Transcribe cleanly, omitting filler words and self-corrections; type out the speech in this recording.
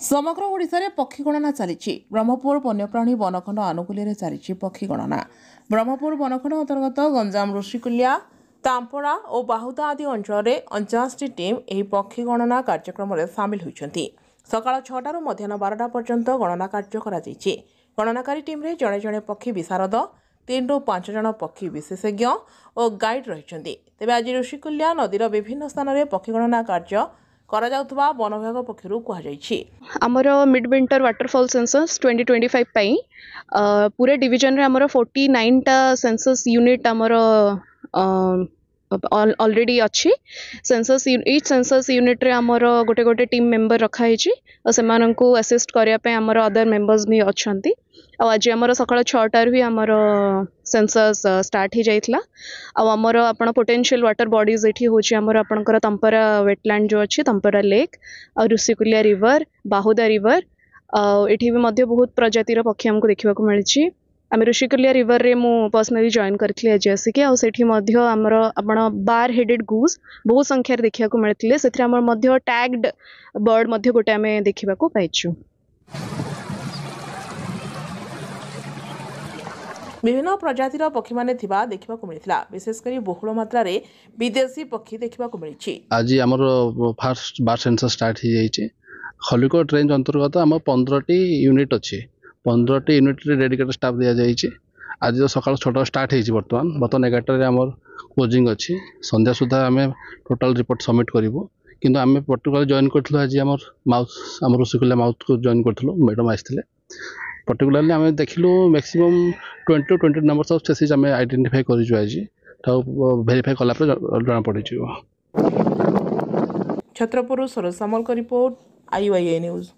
समग्र ओडिशारे पक्षी गणना चली ब्रह्मपुर वन्यप्राणी वनखंड आनुकूल्य चली पक्षी गणना ब्रह्मपुर वनखंड अंतर्गत गंजाम ऋषिकुलिया तांपड़ा और बाहुदा आदि अंचल 49टी टीम यह पक्षी गणना कार्यक्रम में सामिल होती सकाळ 6टाରୁ मध्याह्न 12टा पर्यंत गणना कार्य कराଯାଇଛି। गणनाकारी टीम रे जड़े जड़े पक्षी विशारद 3 ରୁ 5 जन पक्षी विशेषज्ञ और गाइड रही। तेज आज ऋषिकुलिया नदीर विभिन्न स्थान में पक्षी गणना कार्य करा वन विभाग पक्षर कहुई मिड विंटर वाटरफॉल सेंसस 2025 पाई पूरे डिवीजन रे हमरो 49 टा सेंसस यूनिट हमरो ऑलरेडी अच्छी सेंसस ईच सेंसस यूनिट रे हमरो गोटे गोटे टीम मेंबर रखा है और सेमान को असिस्ट करिया पे हमरो अदर मेंबर्स भी अच्छंती। आज हमरो सकाळ 6टार भी हमरो सेंसस स्टार्ट ही जाइतला। आमर आपण पोटेंशियल वाटर बॉडीज एठी होची हमरो आपनकर तंपरा वेटलैंड जो अच्छी तंपरा लेक और ऋषिकुलिया रिवर बाहुदा रिवर एठी भी मध्य बहुत प्रजातिर पक्षी हमको देखा मिली। आम ऋषिकुलिया रिवर रे मु पर्सनली जॉइन करथि आज आसिक आठी आमर आपण बार हेडेड गूस बहुत संख्यार देखा मिलते से टैग्ड बर्ड मध्य गोटे आम देखा पाइछु। विभिन्न प्रजातिर पक्षी माने थिबा देखा मिलता विशेषकर बहुल मात्रा रे विदेशी पक्षी देखा मिली। आज आमर फास्ट बार सेंसस स्टार्ट हो जाइए। खलिकोट रेंज अंतर्गत आम 15टी यूनिट अच्छी 15टी यूनिट डेडिकेटेड स्टाफ दि जाइए। आज सकाल 6टा स्टार्ट हो बर्तमान 11टार आम क्लोजिंग अच्छी संध्या सुधा आम टोटाल रिपोर्ट सबमिट करूँ किंतु आम पर्टिकुलर जॉइन करूँ आज आम माउथ आम ऋषिकुलिया माउथ को जॉइन करूँ मैडम आसते पर्टिकुलरली आम देखिलु maximum 20 to 20 numbers of species आम आइडेंटिफाई करूँ आज भेरीफाई कला जना पड़ी। छत्रपुर सरोज सामल का रिपोर्ट IUIA न्यूज।